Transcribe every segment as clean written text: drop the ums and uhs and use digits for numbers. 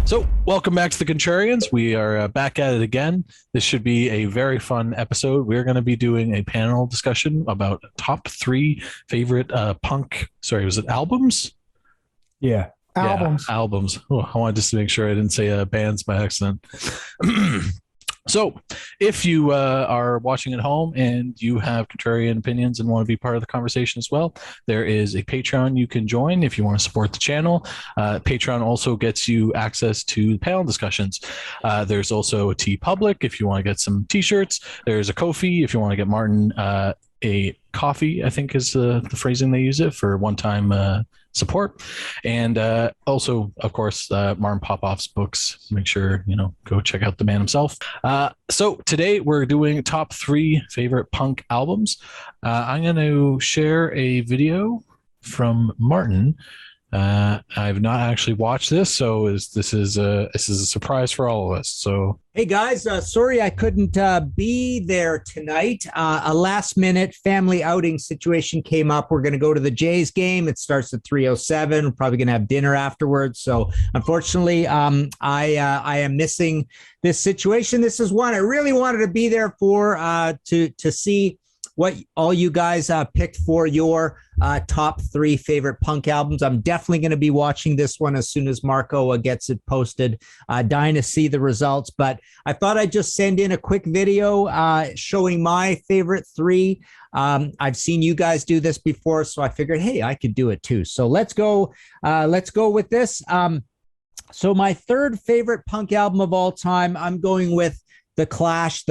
So, welcome back to the Contrarians. We are back at it again. This should be a very fun episode. We're going to be doing a panel discussion about top three favorite punk. Sorry, was it albums? Yeah. Albums. Yeah, albums. Oh, I wanted just to make sure I didn't say bands by accident. So, if you are watching at home and you have contrarian opinions and want to be part of the conversation as well, there is a Patreon you can join if you want to support the channel. Patreon also gets you access to panel discussions. There's also a T Public if you want to get some t-shirts. There's a Ko-fi if you want to get Martin a coffee, I think is the phrasing they use it for one-time support. And also, of course, Martin Popoff's books. Make sure, go check out the man himself. So today we're doing top three favorite punk albums. I'm going to share a video from Martin. I've not actually watched this, so this is a surprise for all of us. So, hey guys, sorry I couldn't be there tonight. A last-minute family outing situation came up. We're going to go to the Jays game. It starts at 3:07. We're probably going to have dinner afterwards. So, unfortunately, I am missing this situation. This is one I really wanted to be there for to see what all you guys picked for your top three favorite punk albums. I'm definitely going to be watching this one as soon as Marco gets it posted. Dying to see the results, but I thought I'd just send in a quick video showing my favorite three. I've seen you guys do this before, so I figured, hey, I could do it too. So let's go with this. So my third favorite punk album of all time, I'm going with The Clash.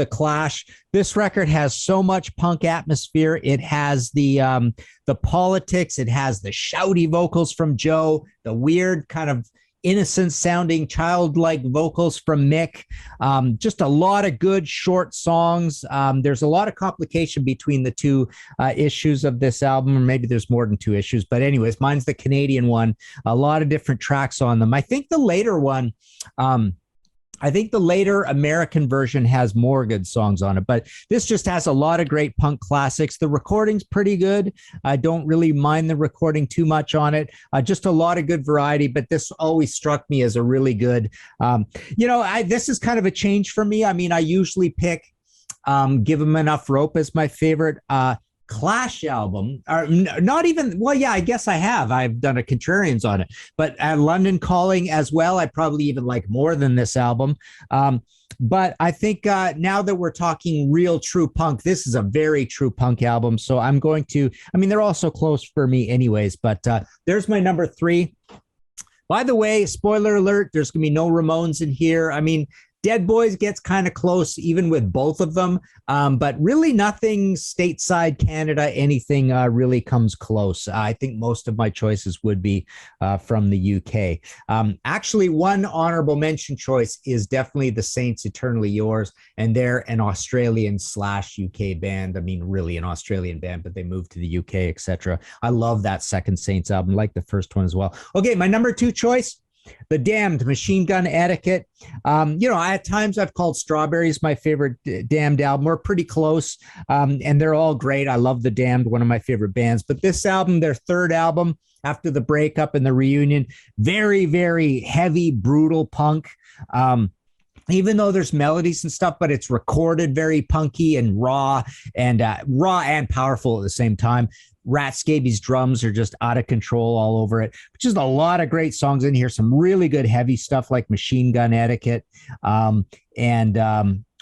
This record has so much punk atmosphere. It has the politics. It has the shouty vocals from Joe, the weird kind of innocent sounding childlike vocals from Mick. Just a lot of good short songs. There's a lot of complication between the two issues of this album, or maybe there's more than two issues. But anyways, mine's the Canadian one. A lot of different tracks on them. I think the later one, I think the later American version has more good songs on it, but this just has a lot of great punk classics. The recording's pretty good. I don't really mind the recording too much on it. Just a lot of good variety, but this always struck me as a really good, this is kind of a change for me. I mean, I usually pick Give 'Em Enough Rope as my favorite Clash album, or not even, well, yeah, I guess I have. I've done a Contrarians on it, but London Calling as well, I probably even like more than this album. But I think now that we're talking real true punk, this is a very true punk album. So I'm going to, they're all so close for me anyways, but there's my number three. By the way, spoiler alert, there's going to be no Ramones in here. Dead Boys gets kind of close even with both of them, but really nothing stateside Canada, anything really comes close. I think most of my choices would be from the UK. Actually, one honorable mention choice is definitely the Saints Eternally Yours, and they're an Australian/UK band. Really an Australian band, but they moved to the UK, etc. I love that second Saints album, like the first one as well. Okay, my number two choice, The Damned, Machine Gun Etiquette. At times I've called Strawberries my favorite Damned album. We're pretty close, and they're all great. I love The Damned, one of my favorite bands. But this album, their third album after the breakup and the reunion, very, very heavy, brutal punk. Even though there's melodies and stuff, but it's recorded very punky and raw and powerful at the same time. Rat Scabies drums are just out of control all over it. Just a lot of great songs in here. Some really good heavy stuff like Machine Gun Etiquette.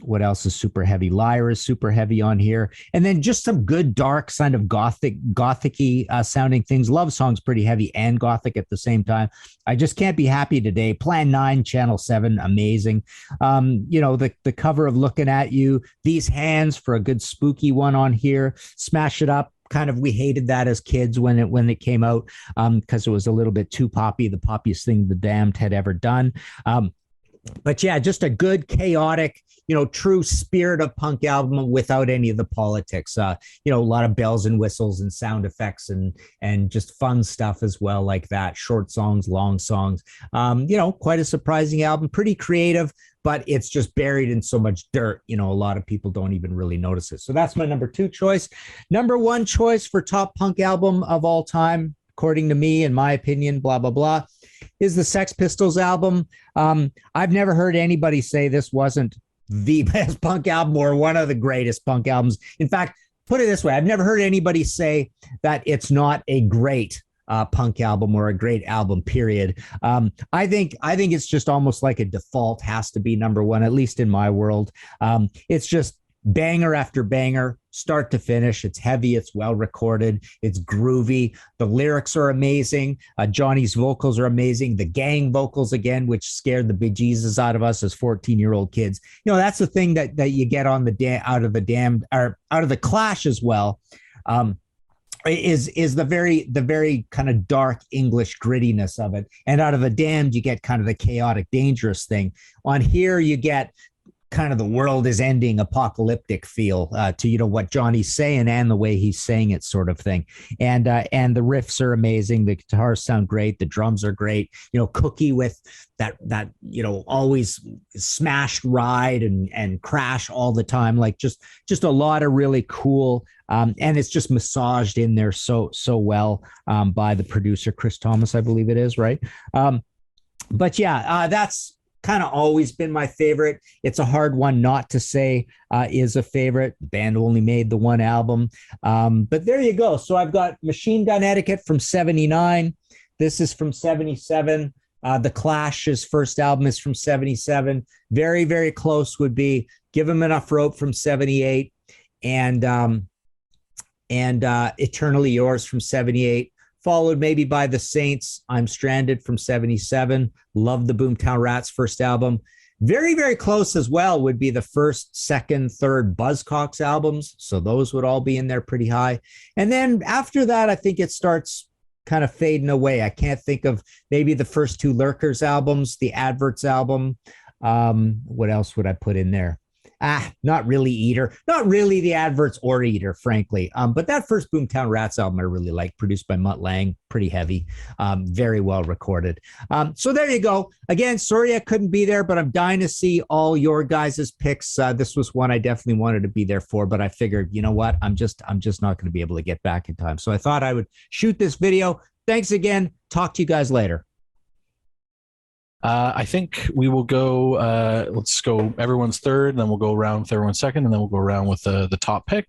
What else is super heavy? Liar is super heavy on here. And then just some good dark kind of gothic-y sounding things. Love Song's pretty heavy and gothic at the same time. I just can't be happy today. Plan 9, Channel 7, amazing. The cover of Looking at You. These Hands for a good spooky one on here. Smash It Up. Kind of, we hated that as kids when it came out because it was a little bit too poppy, the poppiest thing the Damned had ever done. But yeah, just a good, chaotic, true spirit of punk album without any of the politics. A lot of bells and whistles and sound effects and just fun stuff as well, like that. Short songs, long songs. Quite a surprising album, pretty creative, but it's just buried in so much dirt. A lot of people don't even really notice it. So that's my number two choice. Number one choice for top punk album of all time, according to me, in my opinion, blah, blah, blah, is the Sex Pistols album. I've never heard anybody say this wasn't the best punk album or one of the greatest punk albums. In fact, put it this way, I've never heard anybody say that it's not a great punk album or a great album, period. I think it's just almost like a default has to be number one, at least in my world. It's just banger after banger, start to finish. It's heavy, it's well recorded, it's groovy. The lyrics are amazing. Johnny's vocals are amazing. The gang vocals again, which scared the bejesus out of us as 14-year-old kids. You know, that's the thing that you get on out of the Clash as well. Is the very kind of dark English grittiness of it. And out of the Damned, you get kind of the chaotic, dangerous thing. On here, you get kind of the world is ending apocalyptic feel to, you know, what Johnny's saying and the way he's saying it, sort of thing. And the riffs are amazing. The guitars sound great. The drums are great. You know, Cookie with that you know, always smashed ride and crash all the time. Like just a lot of really cool. And it's just massaged in there so well by the producer Chris Thomas, I believe it is, right? But yeah, that's kind of always been my favorite. It's a hard one not to say is a favorite. The band only made the one album. But there you go. So I've got Machine Gun Etiquette from 79. This is from 77. The Clash's first album is from 77. Very, very close would be Give 'Em Enough Rope from 78 and Eternally Yours from 78. Followed maybe by The Saints, I'm Stranded from 77. Love the Boomtown Rats first album. Very, very close as well would be the first, second, third Buzzcocks albums. So those would all be in there pretty high. And then after that, I think it starts kind of fading away. I can't think of maybe the first two Lurkers albums, the Adverts album. What else would I put in there? Not really Eater, not really the Adverts or Eater, frankly. But that first Boomtown Rats album I really like, produced by Mutt Lange, pretty heavy, very well recorded. So there you go. Again, sorry I couldn't be there, but I'm dying to see all your guys' picks. This was one I definitely wanted to be there for, but I figured, you know what, I'm just not going to be able to get back in time. So I thought I would shoot this video. Thanks again. Talk to you guys later. I think we will go, let's go everyone's third, and then we'll go around with everyone's second, and then we'll go around with the top pick,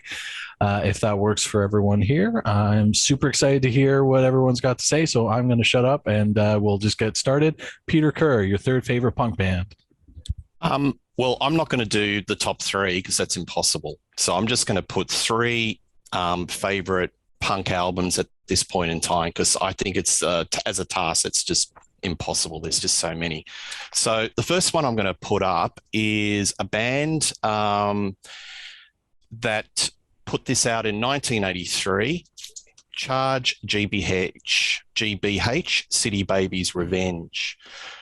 if that works for everyone here. I'm super excited to hear what everyone's got to say, so I'm going to shut up, and we'll just get started. Peter Kerr, your third favorite punk band. Well, I'm not going to do the top three because that's impossible. So I'm just going to put three favorite punk albums at this point in time, because I think it's, as a task, it's just impossible. There's just so many. So the first one I'm going to put up is a band that put this out in 1983, Charge GBH, City Babies Revenge.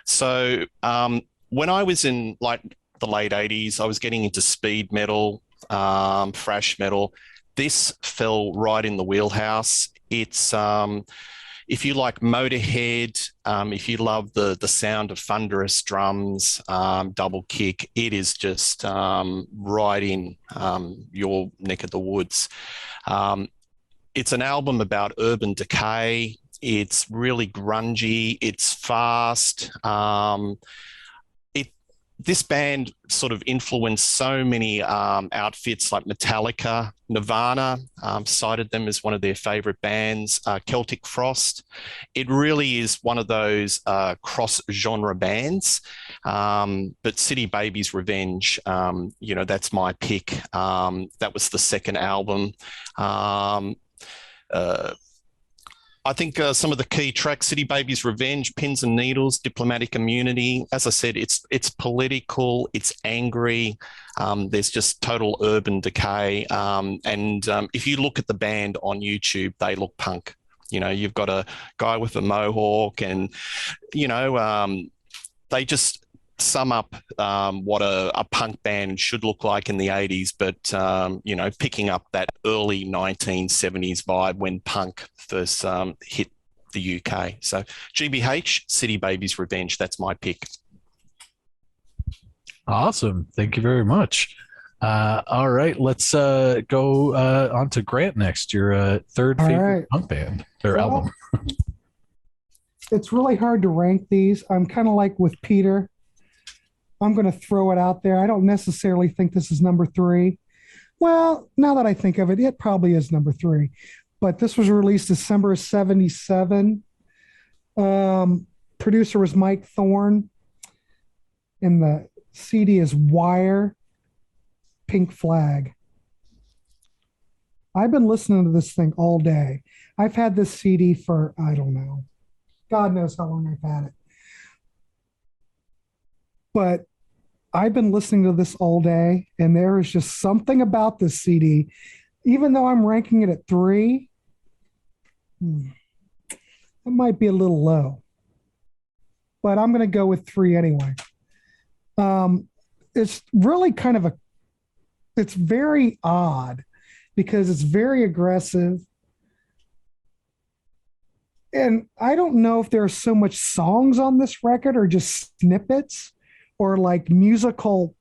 So when I was in like the late 80s, I was getting into speed metal, thrash metal. This fell right in the wheelhouse. It's if you like Motorhead, if you love the sound of thunderous drums, double kick, it is just right in your neck of the woods. It's an album about urban decay. It's really grungy. It's fast. This band sort of influenced so many outfits like Metallica, Nirvana, cited them as one of their favorite bands, Celtic Frost. It really is one of those cross-genre bands. But City Babies Revenge, you know, that's my pick. That was the second album. I think some of the key tracks, City Babies Revenge, Pins and Needles, Diplomatic Immunity. As I said, it's political, it's angry. There's just total urban decay. And if you look at the band on YouTube, they look punk. You know, you've got a guy with a mohawk and, you know, they just sum up what a punk band should look like in the 80s, but, you know, picking up that early 1970s vibe when punk first hit the UK. So GBH, City Babies Revenge, that's my pick. Awesome. Thank you very much. All right, let's go on to Grant next, your third favorite punk band or album. It's really hard to rank these. I'm kind of like with Peter. I'm going to throw it out there. I don't necessarily think this is number three. Well, now that I think of it, it probably is number three. But this was released December of 77. Producer was Mike Thorne. And the CD is Wire, Pink Flag. I've been listening to this thing all day. I've had this CD for, I don't know, God knows how long I've had it. But I've been listening to this all day, and there is just something about this CD. Even though I'm ranking it at 3, it might be a little low. But I'm going to go with 3 anyway. It's really kind of it's very odd because it's very aggressive. And I don't know if there are so much songs on this record or just snippets or like musical.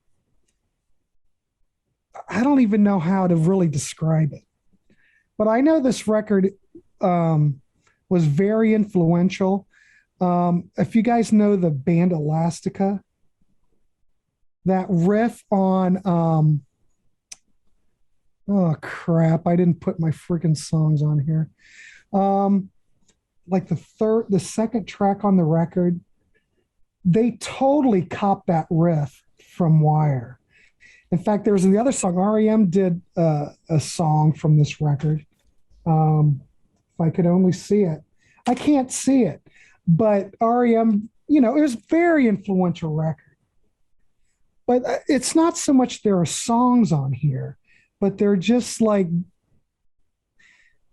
I don't even know how to really describe it. But I know this record was very influential. If you guys know the band Elastica, that riff on oh crap, I didn't put my freaking songs on here. Like the second track on the record, they totally copped that riff from Wire. In fact, there was the other song, REM did a song from this record. If I could only see it. I can't see it, but REM, it was a very influential record. But it's not so much there are songs on here, but they're just like,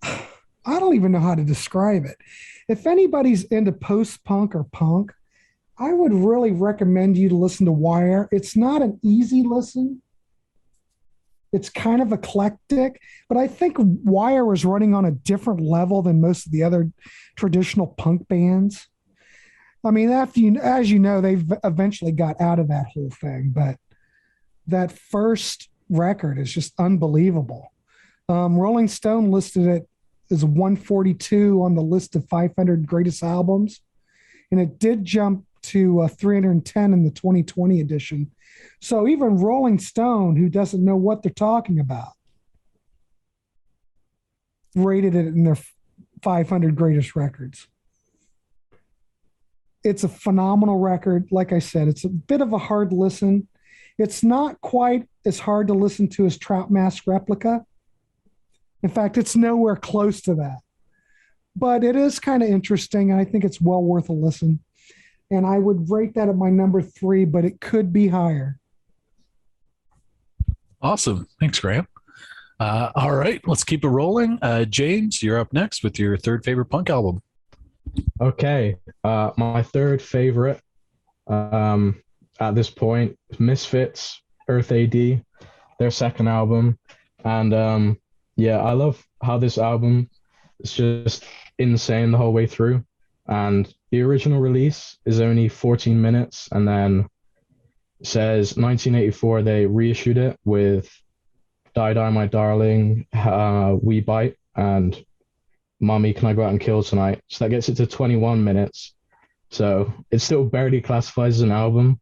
I don't even know how to describe it. If anybody's into post-punk or punk, I would really recommend you to listen to Wire. It's not an easy listen. It's kind of eclectic, but I think Wire was running on a different level than most of the other traditional punk bands. I mean, as you know, they've eventually got out of that whole thing, but that first record is just unbelievable. Rolling Stone listed it as 142 on the list of 500 greatest albums, and it did jump to 310 in the 2020 edition. So even Rolling Stone, who doesn't know what they're talking about, rated it in their 500 greatest records. It's a phenomenal record. Like I said, it's a bit of a hard listen. It's not quite as hard to listen to as Trout Mask Replica. In fact, it's nowhere close to that. But it is kind of interesting, and I think it's well worth a listen. And I would rate that at my number 3, but it could be higher. Awesome. Thanks, Graham. All right, let's keep it rolling. James, you're up next with your third favorite punk album. Okay. My third favorite at this point is Misfits, Earth AD, their second album. And I love how this album is just insane the whole way through. And the original release is only 14 minutes, and then it says 1984 they reissued it with Die Die My Darling, We Bite, and Mommy Can I Go Out and Kill Tonight. So that gets it to 21 minutes. So it still barely classifies as an album,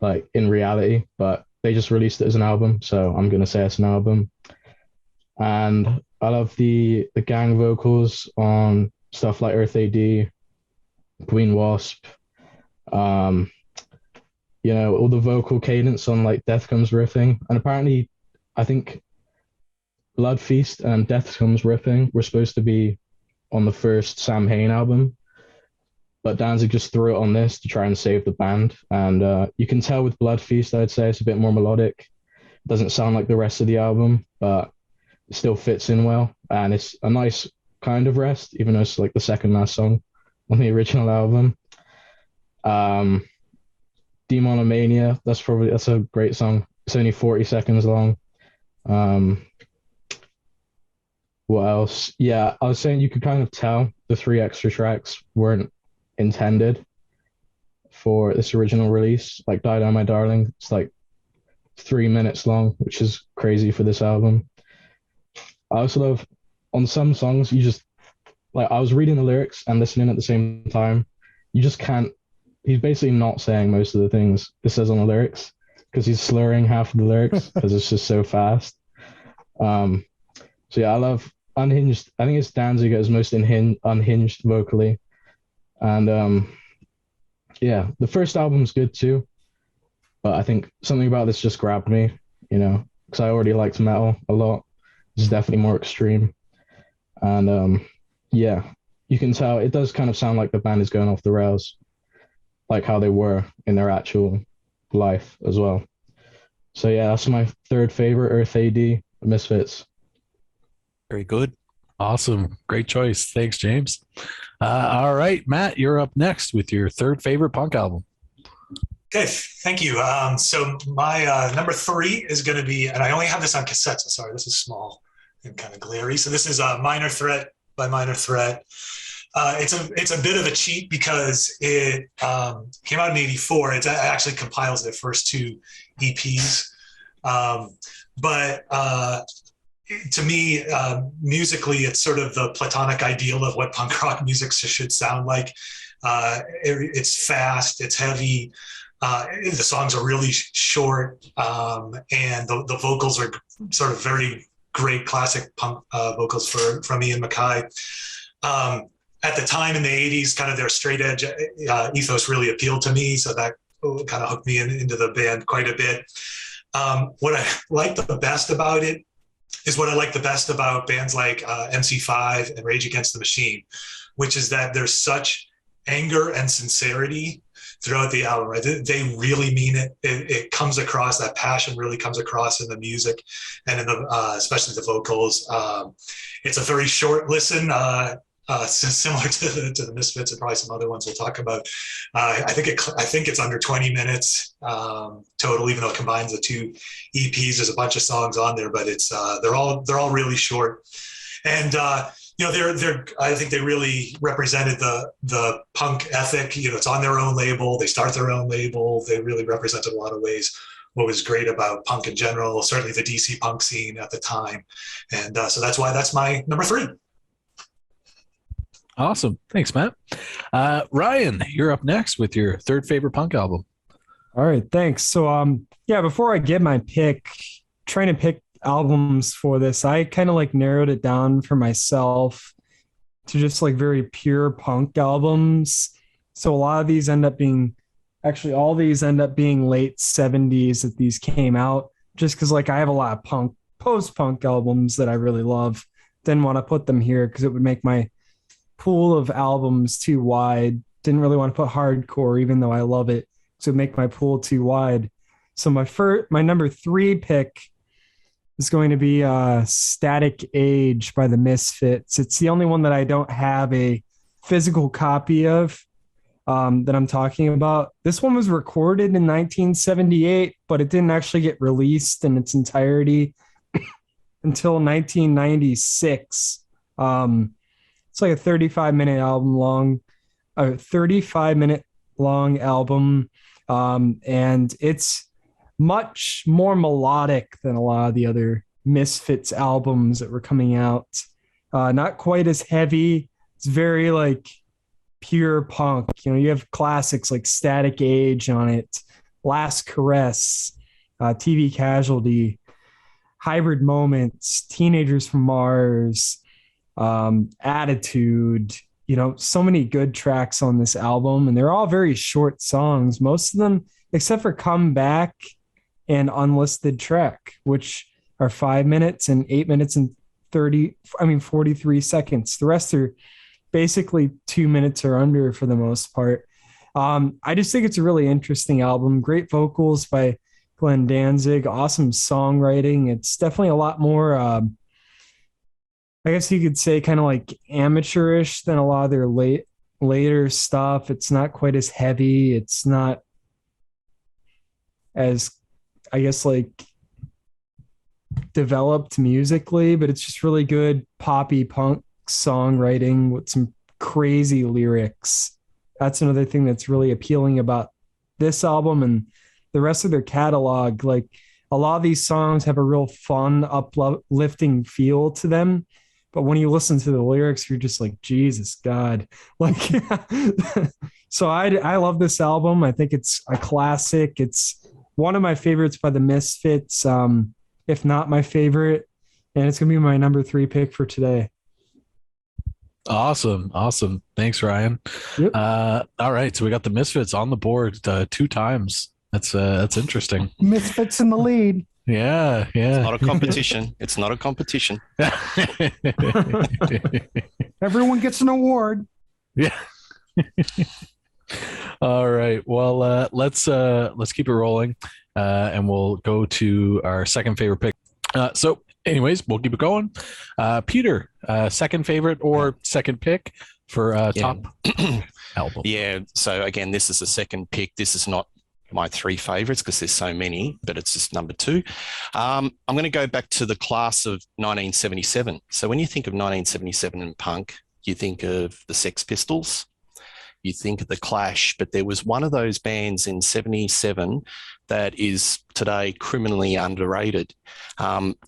like in reality, but they just released it as an album, so I'm gonna say it's an album. And I love the gang vocals on stuff like Earth AD, Queen Wasp, all the vocal cadence on like Death Comes riffing. And apparently, I think Blood Feast and Death Comes riffing were supposed to be on the first Sam Hain album, but Danzig just threw it on this to try and save the band. And you can tell with Blood Feast, I'd say it's a bit more melodic. It doesn't sound like the rest of the album, but it still fits in well. And it's a nice kind of rest, even though it's like the second last song on the original album. Demonomania, that's a great song. It's only 40 seconds long. What else? Yeah, I was saying you could kind of tell the 3 extra tracks weren't intended for this original release. Like Die Die My Darling, it's like 3 minutes long, which is crazy for this album. I also love on some songs, you just like, I was reading the lyrics and listening at the same time, you just can't. He's basically not saying most of the things it says on the lyrics because he's slurring half of the lyrics because it's just so fast. So yeah, I love Unhinged. I think it's Danziger is most unhinged vocally, and yeah, the first album's good too, but I think something about this just grabbed me, because I already liked metal a lot. It's definitely more extreme, and yeah, you can tell it does kind of sound like the band is going off the rails, like how they were in their actual life as well. So yeah, that's my third favorite, Earth AD, Misfits. Very good. Awesome. Great choice. Thanks, James. All right, Matt, you're up next with your third favorite punk album. Okay, thank you. So my number 3 is going to be, and I only have this on cassette, so sorry, this is small and kind of glary. So this is Minor Threat by Minor Threat. It's a bit of a cheat because it came out in '84. It actually compiles their first 2 EPs. But to me, musically, it's sort of the platonic ideal of what punk rock music should sound like. It's fast, it's heavy. The songs are really short, and the vocals are sort of very great classic punk vocals from Ian MacKaye. At the time in the 80s, kind of their straight edge ethos really appealed to me, so that kind of hooked me into the band quite a bit. What I like the best about it is what I like the best about bands like MC5 and Rage Against the Machine, which is that there's such anger and sincerity throughout the album. Right? They really mean it. It comes across, that passion really comes across in the music and in the especially the vocals. It's a very short listen, similar to the Misfits and probably some other ones we'll talk about. I think it's under 20 minutes total, even though it combines the 2 EPs. There's a bunch of songs on there, but it's they're all really short. And I think they really represented the punk ethic. It's on their own label. They start their own label. They really represented a lot of ways what was great about punk in general, certainly the DC punk scene at the time. And so that's why that's my number 3. Awesome. Thanks, Matt. Ryan, you're up next with your third favorite punk album. All right. Thanks. So, before I give my pick, trying to pick albums for this, I kind of like narrowed it down for myself to just like very pure punk albums. So a lot of these end up being, actually all these end up being late 70s that these came out, just because like I have a lot of post-punk albums that I really love. Didn't want to put them here because it would make my pool of albums too wide. Didn't really want to put hardcore, even though I love it, so it'd make my pool too wide. So my number 3 pick is going to be Static Age by the Misfits. It's the only one that I don't have a physical copy of that I'm talking about. This one was recorded in 1978, but it didn't actually get released in its entirety until 1996. It's like a 35-minute long album, and it's much more melodic than a lot of the other Misfits albums that were coming out. Not quite as heavy. It's very like pure punk. You have classics like Static Age on it, Last Caress, TV Casualty, Hybrid Moments, Teenagers from Mars, Attitude. So many good tracks on this album, and they're all very short songs. Most of them, except for Come Back and Unlisted Track, which are 5 minutes and 8 minutes and 43 seconds. The rest are basically 2 minutes or under for the most part. I just think it's a really interesting album. Great vocals by Glenn Danzig, awesome songwriting. It's definitely a lot more, I guess you could say kind of like amateurish than a lot of their later stuff. It's not quite as heavy. It's not as, I guess, like developed musically, but it's just really good poppy punk songwriting with some crazy lyrics. That's another thing that's really appealing about this album and the rest of their catalog. Like a lot of these songs have a real fun, uplifting feel to them. But when you listen to the lyrics, you're just like, Jesus God, like So I love this album. I think it's a classic. It's one of my favorites by the Misfits, if not my favorite. And it's going to be my number 3 pick for today. Awesome. Thanks, Ryan. Yep. All right, so we got the Misfits on the board 2 times. That's interesting. Misfits in the lead. Yeah. It's not a competition. It's not a competition. Everyone gets an award. Yeah. All right. Well, let's keep it rolling, and we'll go to our second favorite pick. So, anyways, we'll keep it going. Peter, second favorite or second pick for top album? Yeah. So again, this is the second pick. This is not my 3 favorites because there's so many, but it's just number 2. I'm going to go back to the class of 1977. So when you think of 1977 and punk, you think of the Sex Pistols, you think of the Clash, but there was one of those bands in 77 that is today criminally underrated.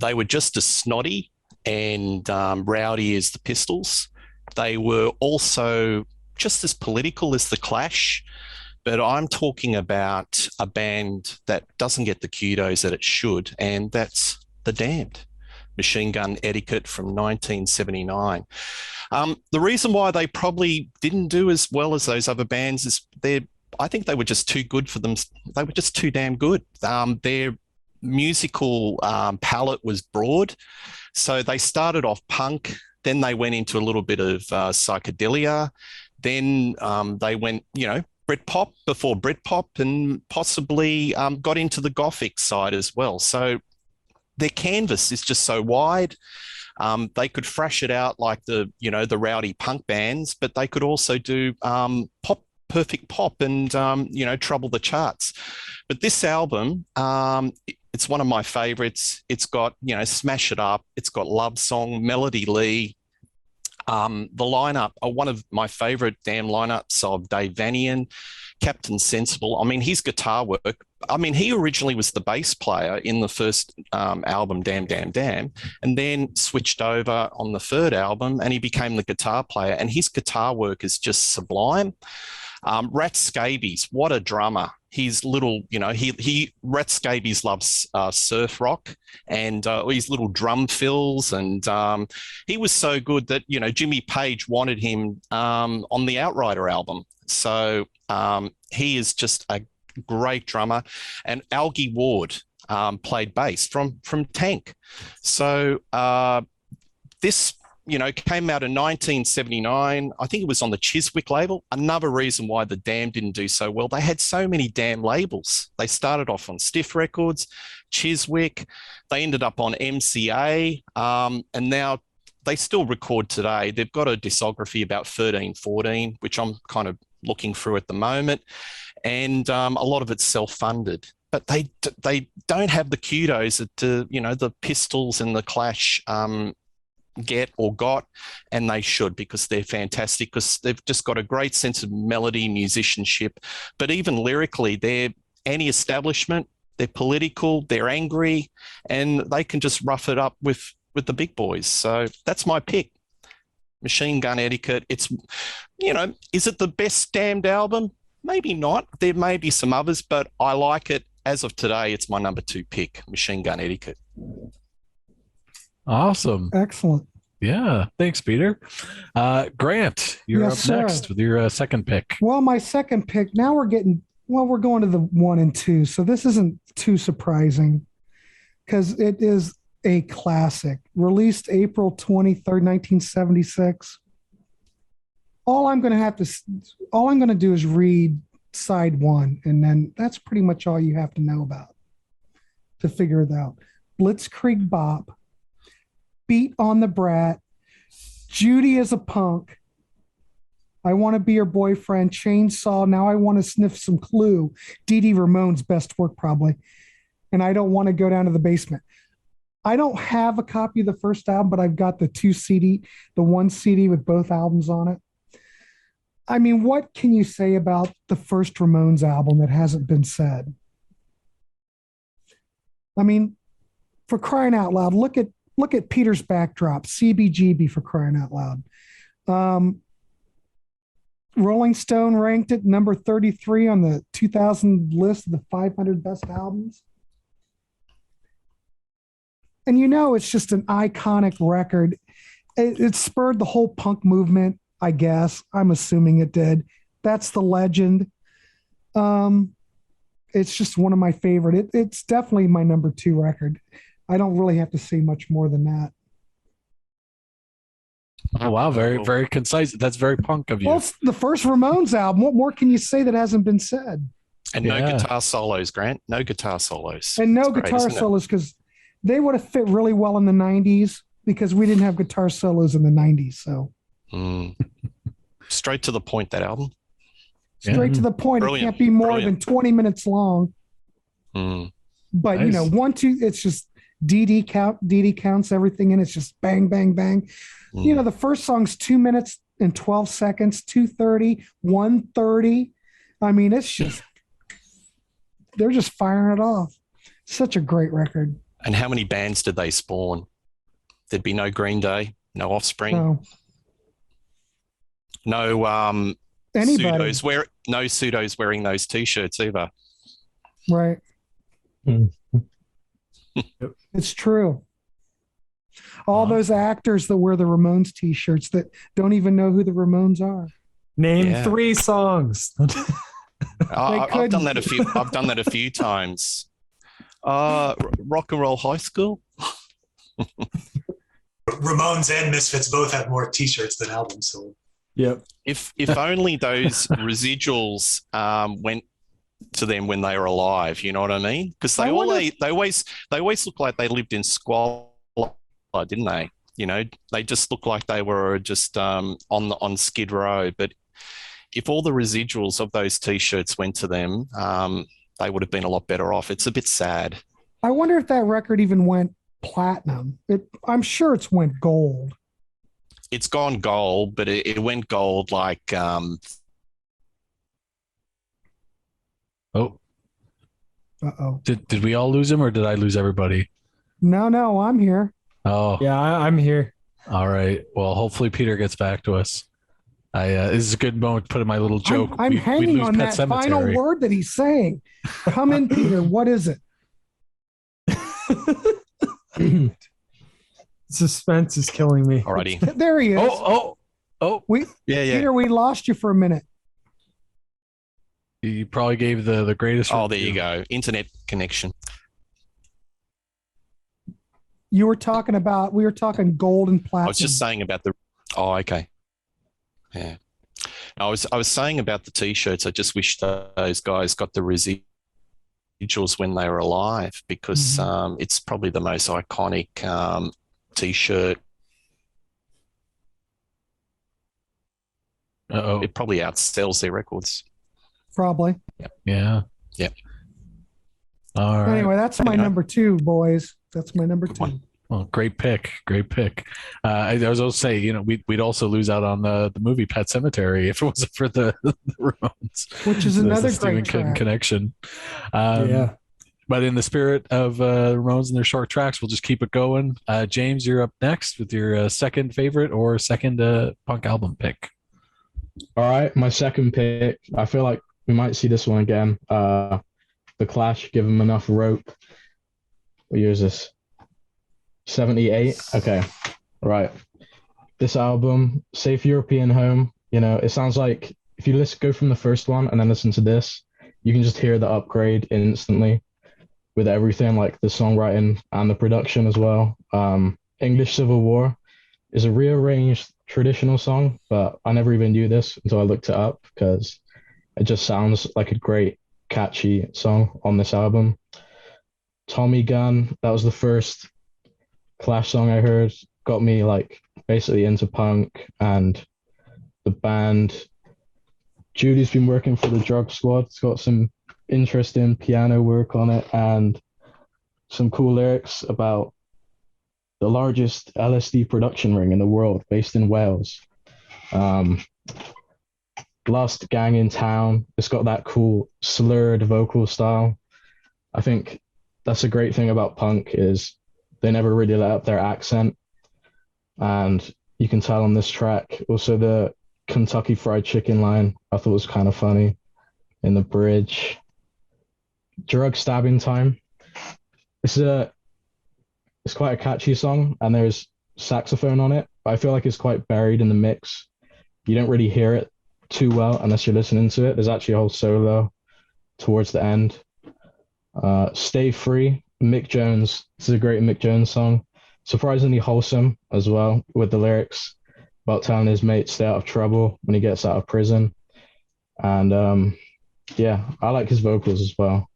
They were just as snotty and rowdy as the Pistols. They were also just as political as the Clash, but I'm talking about a band that doesn't get the kudos that it should, and that's The Damned. Machine Gun Etiquette from 1979. The reason why they probably didn't do as well as those other bands is I think they were just too good for them. They were just too damn good. Their musical palette was broad. So they started off punk, then they went into a little bit of psychedelia. Then they went, Britpop before Britpop, and possibly got into the Gothic side as well. So their canvas is just so wide. They could thrash it out like the rowdy punk bands, but they could also do pop, perfect pop, and trouble the charts. But this album, it's one of my favorites. It's got Smash It Up. It's got Love Song, Melody Lee. The lineup are one of my favorite damn lineups of Dave Vanian, Captain Sensible. I mean, his guitar work. I mean, he originally was the bass player in the first album, Damn, Damn, Damn, and then switched over on the third album, and he became the guitar player. And his guitar work is just sublime. Rat Scabies, what a drummer. He's little, Rat Scabies loves surf rock and his little drum fills. And he was so good that, Jimmy Page wanted him on the Outrider album. So he is just a great drummer. And Algie Ward played bass from Tank. So this came out in 1979. I think it was on the Chiswick label. Another reason why the Damned didn't do so well, they had so many damn labels. They started off on Stiff Records, Chiswick. They ended up on MCA, and now they still record today. They've got a discography about 13, 14, which I'm kind of looking through at the moment. And a lot of it's self-funded. But they don't have the kudos that, the Pistols and the Clash get or got, and they should, because they're fantastic, because they've just got a great sense of melody, musicianship, but even lyrically, they're anti-establishment, they're political, they're angry, and they can just rough it up with the big boys. So that's my pick. Machine Gun Etiquette. It's, is it the best Damned album? Maybe not. There may be some others, but I like it. As of today, it's my number 2 pick, Machine Gun Etiquette. Awesome. Excellent. Yeah. Thanks, Peter. Grant, you're up next with your second pick. Well, my second pick, now we're going to the 1 and 2. So this isn't too surprising because it is a classic, released April 23rd, 1976. All I'm going to do is read side 1, and then that's pretty much all you have to know about to figure it out. Blitzkrieg Bop, Beat on the Brat, Judy is a Punk, I Want to Be Your Boyfriend, Chainsaw, Now I Want to Sniff Some Clue, Dee Dee Ramone's best work probably, and I Don't Want to Go Down to the Basement. I don't have a copy of the first album, but I've got the 1 CD with both albums on it. I mean, what can you say about the first Ramones album that hasn't been said? I mean, for crying out loud, look at Peter's backdrop, CBGB, for crying out loud. Rolling Stone ranked it number 33 on the 2000 list of the 500 best albums. And it's just an iconic record. It spurred the whole punk movement, I guess. I'm assuming it did. That's the legend. It's just one of my favorite. It's definitely my number 2 record. I don't really have to say much more than that. Oh, wow. Very, very concise. That's very punk of you. Well, it's the first Ramones album. What more can you say that hasn't been said? And no guitar solos, Grant. No guitar solos. And no guitar solos, because they would have fit really well in the 90s, because we didn't have guitar solos in the 90s. So straight to the point, that album. Straight to the point. Brilliant. It can't be more than 20 minutes long. But nice. 1, 2, it's just DD counts everything in. It's just bang, bang, bang. The first song's 2 minutes and 12 seconds, 2:30, 1:30. I mean, it's just, they're just firing it off. Such a great record. And how many bands did they spawn? There'd be no Green Day, no Offspring, no anybody. Pseudos wearing those T-shirts either. Right. It's true. All those actors that wear the Ramones T-shirts that don't even know who the Ramones are. Name 3 songs. I've done that a few times. Rock and Roll High School. Ramones and Misfits both have more T-shirts than albums sold. Yep. If only those residuals went to them when they were alive. You know what I mean? Because they always look like they lived in squalor, didn't they? They just look like they were just on Skid Row. But if all the residuals of those T-shirts went to them, they would have been a lot better off. It's a bit sad. I wonder if that record even went platinum. I'm sure it's went gold. It's gone gold, but it went gold like Uh-oh. Did we all lose him, or did I lose everybody? No, I'm here. Oh. Yeah, I'm here. All right. Well, hopefully Peter gets back to us. This is a good moment to put in my little joke. I'm hanging on that final word that he's saying. Come in, Peter. What is it? Suspense is killing me. Alrighty. There he is. Oh. Peter, we lost you for a minute. You probably gave the greatest. Oh, there you go. Internet connection. We were talking gold and platinum. I was just saying about the. Oh, okay. Yeah. I was saying about the T-shirts. I just wish those guys got the residuals when they were alive, because it's probably the most iconic T-shirt. It probably outsells their records. Probably. Yeah. All right. Anyway, that's my number 2, boys. That's my number 2. Well, great pick. I was also say, we'd also lose out on the movie Pet Sematary if it wasn't for the Ramones, which is another great connection. Yeah. But in the spirit of Ramones and their short tracks, we'll just keep it going. James, you're up next with your second favorite or second punk album pick. All right, my second pick. I feel like we might see this one again. The Clash, Give 'Em Enough Rope. What year is this? 78. Okay, right. This album, Safe European Home. It sounds like if you go from the first one and then listen to this, you can just hear the upgrade instantly with everything, like the songwriting and the production as well. English Civil War is a rearranged traditional song, but I never even knew this until I looked it up, because it just sounds like a great, catchy song on this album. Tommy Gun, that was the first Clash song I heard, got me basically into punk and the band. Judy's been working for the Drug Squad. It's got some interesting piano work on it and some cool lyrics about the largest LSD production ring in the world, based in Wales. Last Gang in Town. It's got that cool slurred vocal style. I think that's a great thing about punk, is they never really let up their accent. And you can tell on this track. Also, the Kentucky Fried Chicken line I thought was kind of funny in the bridge. Drug Stabbing Time. It's quite a catchy song, and there's saxophone on it, but I feel like it's quite buried in the mix. You don't really hear it too well unless you're listening to it. There's actually a whole solo towards the end. Stay Free, Mick Jones. This is a great Mick Jones song. Surprisingly wholesome as well, with the lyrics about telling his mate stay out of trouble when he gets out of prison. And yeah, I like his vocals as well.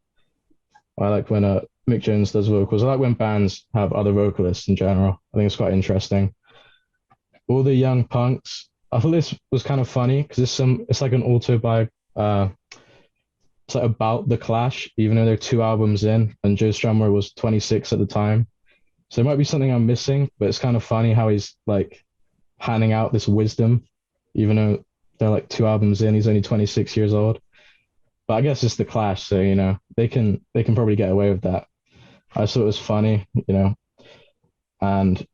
I like when Mick Jones does vocals. I like when bands have other vocalists in general. I think it's quite interesting. All the Young Punks. I thought this was kind of funny because it's like an it's like about the Clash, even though they're 2 albums in, and Joe Strummer was 26 at the time. So there might be something I'm missing, but it's kind of funny how he's like handing out this wisdom, even though they're like 2 albums in. He's only 26 years old. But I guess it's the Clash, so they can probably get away with that. I thought it was funny, and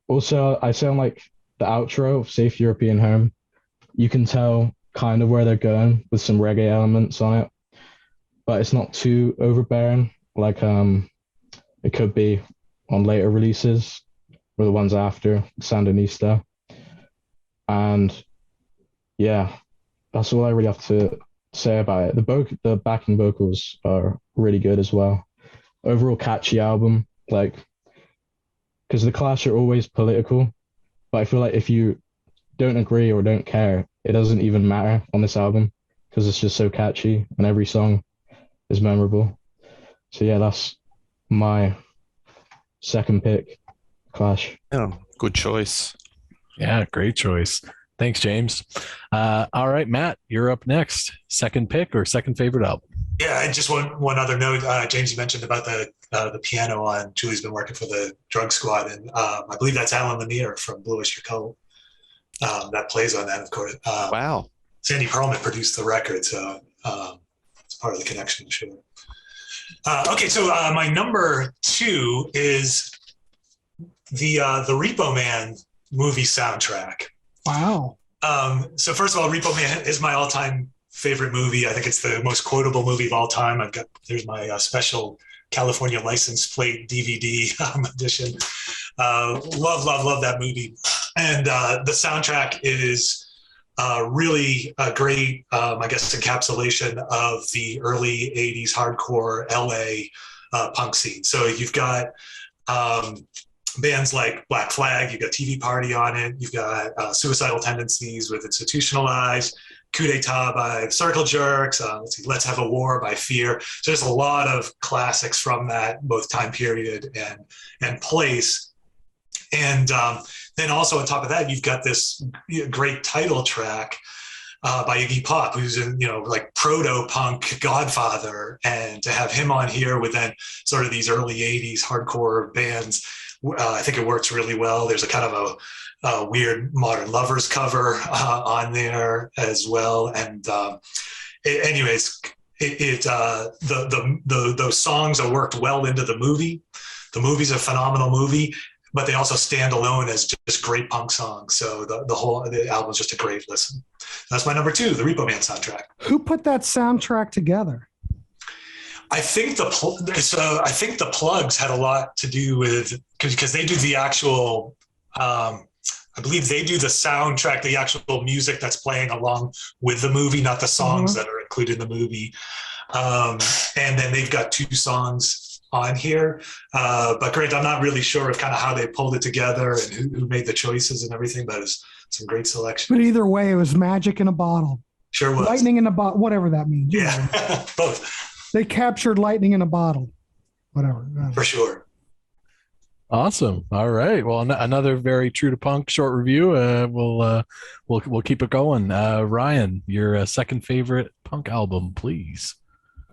also I sound like the outro of Safe European Home. You can tell kind of where they're going with some reggae elements on it, but it's not too overbearing like it could be on later releases or the ones after Sandinista. And yeah, that's all I really have to say about it. The backing vocals are really good as well. Overall catchy album, like, because the Clash are always political, but I feel like if you don't agree or don't care, it doesn't even matter on this album because it's just so catchy and every song is memorable. So yeah, that's my second pick, Clash. Yeah, good choice. Yeah, great choice. Thanks, James. All right, Matt, you're up next. Second pick or second favorite album? Yeah, and just one other note. James, you mentioned about the piano on Julie's Been Working for the Drug Squad, and I believe that's Alan Lanier from Blue Oyster Cult that plays on that, of course. Wow. Sandy Pearlman produced the record, so it's part of the connection, sure. Okay, so my number 2 is the Repo Man movie soundtrack. Wow. So first of all, Repo Man is my all-time favorite movie. I think it's the most quotable movie of all time. There's my special California license plate DVD edition. Love that movie. And the soundtrack is really a great, I guess, encapsulation of the early 80s hardcore LA punk scene. So you've got bands like Black Flag, you've got TV Party on it, you've got Suicidal Tendencies with Institutionalized, Coup d'etat by Circle Jerks, Let's Have a War by Fear. So there's a lot of classics from that, both time period and place. And then also on top of that, you've got this great title track by Iggy Pop, who's like proto-punk godfather. And to have him on here with then sort of these early 80s hardcore bands, I think it works really well. There's a kind of a weird Modern Lovers cover on there as well. And anyways, those songs are worked well into the movie. The movie's a phenomenal movie, but they also stand alone as just great punk songs. So the album is just a great listen. That's my number 2, the Repo Man soundtrack. Who put that soundtrack together? I think the Plugs had a lot to do with, because they do the actual, I believe they do the soundtrack, the actual music that's playing along with the movie, not the songs that are included in the movie. And then they've got 2 songs on here. But great, I'm not really sure of kind of how they pulled it together and who made the choices and everything, but it's some great selection. But either way, it was magic in a bottle. Sure was. Lightning in a bottle, whatever that means. Yeah, both. They captured lightning in a bottle, whatever. For sure. Awesome. All right. Well, another very true to punk short review. We'll keep it going. Ryan, your second favorite punk album, please.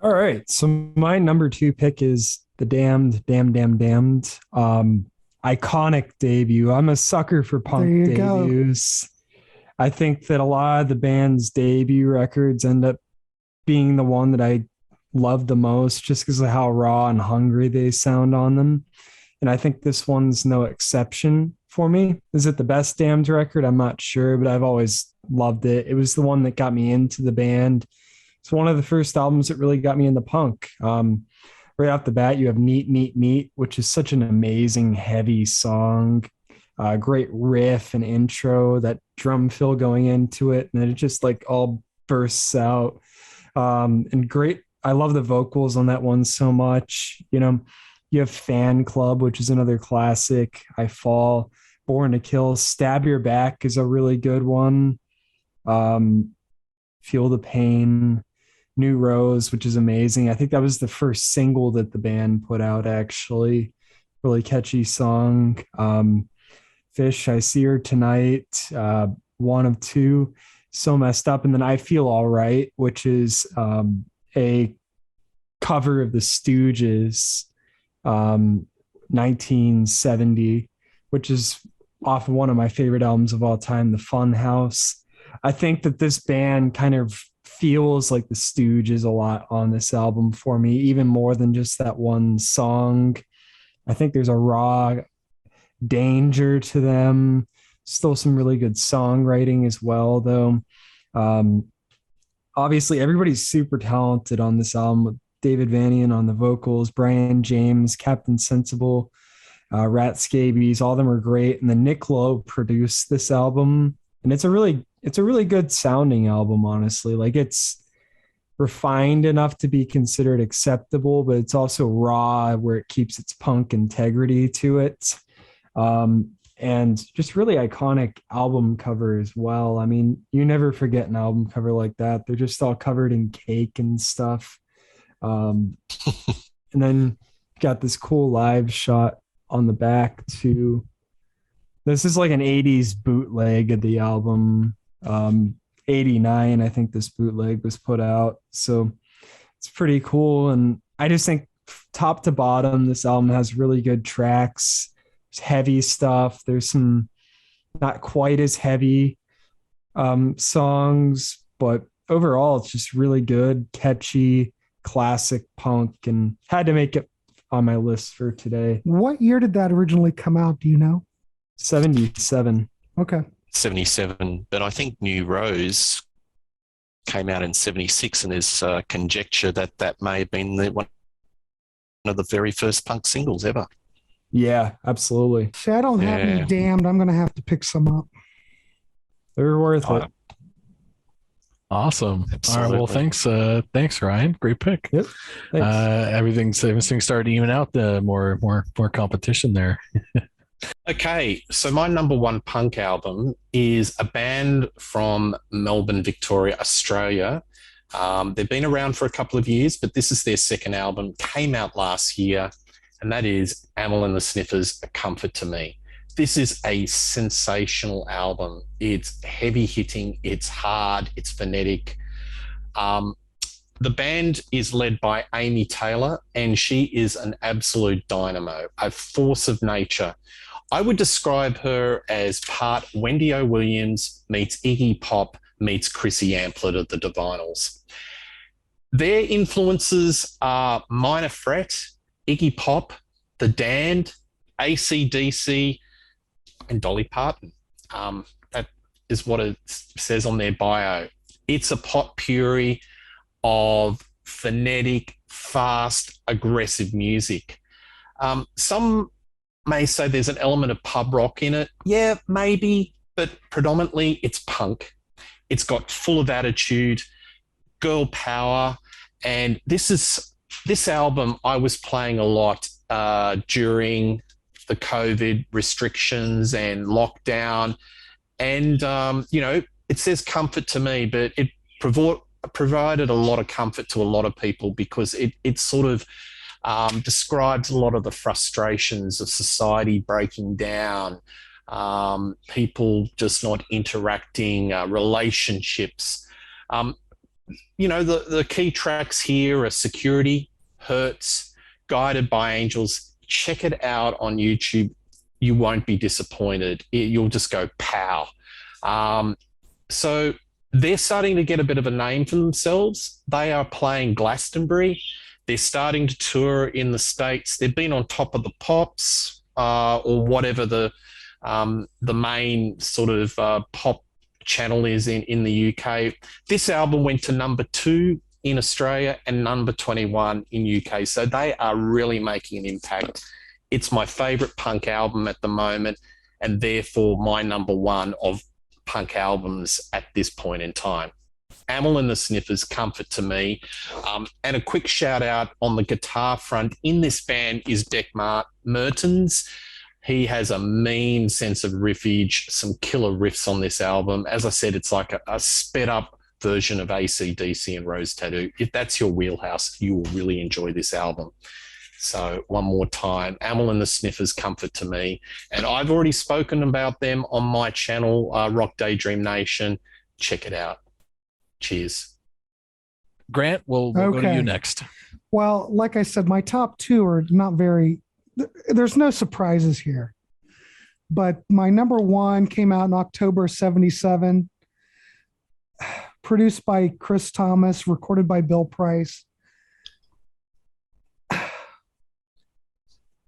All right. So my number 2 pick is the Damned. Iconic debut. I'm a sucker for punk debuts. Go. I think that a lot of the band's debut records end up being the one that I love the most just because of how raw and hungry they sound on them. And I think this one's no exception for me. Is it the best Damned record? I'm not sure, but I've always loved it. It was the one that got me into the band. It's one of the first albums that really got me into punk. Right off the bat, you have Neat, Neat, Neat, which is such an amazing, heavy song. Great riff and intro, that drum fill going into it, and then it just like all bursts out. And great. I love the vocals on that one so much. You know, you have Fan Club, which is another classic. I Fall, Born to Kill, Stab Your Back is a really good one. Feel the Pain, New Rose, which is amazing. I think that was the first single that the band put out, actually. Really catchy song. Fish, I See Her Tonight, One of Two, So Messed Up. And then I Feel All Right, which is a cover of the Stooges, 1970, which is off of one of my favorite albums of all time, The Fun House. I think that this band kind of feels like the Stooges a lot on this album for me, even more than just that one song. I think there's a raw danger to them. Still some really good songwriting as well, though. Obviously, everybody's super talented on this album, with David Vanian on the vocals, Brian James, Captain Sensible, Rat Scabies, all of them are great. And then Nick Lowe produced this album, and it's a really good sounding album, honestly. Like, it's refined enough to be considered acceptable, but it's also raw where it keeps its punk integrity to it. And just really iconic album cover as well. I mean, you never forget an album cover like that. They're just all covered in cake and stuff. And then got this cool live shot on the back too. This is like an 80s bootleg of the album. 89, I think this bootleg was put out. So it's pretty cool. And I just think top to bottom, this album has really good tracks. There's heavy stuff. There's some not quite as heavy songs, but overall it's just really good, catchy, classic punk, and had to make it on my list for today. What year did that originally come out? Do you know? 77. Okay. 77, but I think New Rose came out in 76, and there's conjecture that that may have been one of the very first punk singles ever. Yeah, absolutely. See, I don't have any damned. I'm going to have to pick some up. They're worth it. Awesome. Absolutely. All right. Well, thanks, Ryan. Great pick. Yep. Thanks. Everything's starting to even out. The more competition there. Okay, so my number one punk album is a band from Melbourne, Victoria, Australia. They've been around for a couple of years, but this is their second album, came out last year, and that is Amyl and the Sniffers, A Comfort to Me. This is a sensational album. It's heavy hitting, it's hard, it's phonetic. The band is led by Amy Taylor, and she is an absolute dynamo, a force of nature. I would describe her as part Wendy O. Williams meets Iggy Pop meets Chrissy Amplet of the Divinals. Their influences are Minor Threat, Iggy Pop, The Damned, AC/DC, and Dolly Parton. That is what it says on their bio. It's a potpourri of phonetic, fast, aggressive music. Some may say there's an element of pub rock in it. Yeah, maybe, but predominantly it's punk. It's got full of attitude, girl power, and this album I was playing a lot during the COVID restrictions and lockdown, and it says comfort to me, but it provided a lot of comfort to a lot of people because it sort of describes a lot of the frustrations of society breaking down, people just not interacting, relationships. The key tracks here are Security, Hurts, Guided by Angels. Check it out on YouTube. You won't be disappointed. You'll just go, pow. So they're starting to get a bit of a name for themselves. They are playing Glastonbury. They're starting to tour in the States. They've been on Top of the Pops or whatever the main sort of pop channel is in the UK. This album went to number 2 in Australia and number 21 in UK. So they are really making an impact. It's my favourite punk album at the moment, and therefore my number 1 of punk albums at this point in time. Amyl and the Sniffers, comfort to me. And a quick shout out on the guitar front in this band is Deck Mertens. He has a mean sense of riffage, some killer riffs on this album. As I said, it's like a sped up version of AC/DC and Rose Tattoo. If that's your wheelhouse, you will really enjoy this album. So one more time, Amyl and the Sniffers, comfort to me. And I've already spoken about them on my channel, Rock Daydream Nation. Check it out. Cheers. Grant, we'll go to you next. Well, like I said, my top 2 are not very, there's no surprises here. But my number 1 came out in October 77, produced by Chris Thomas, recorded by Bill Price.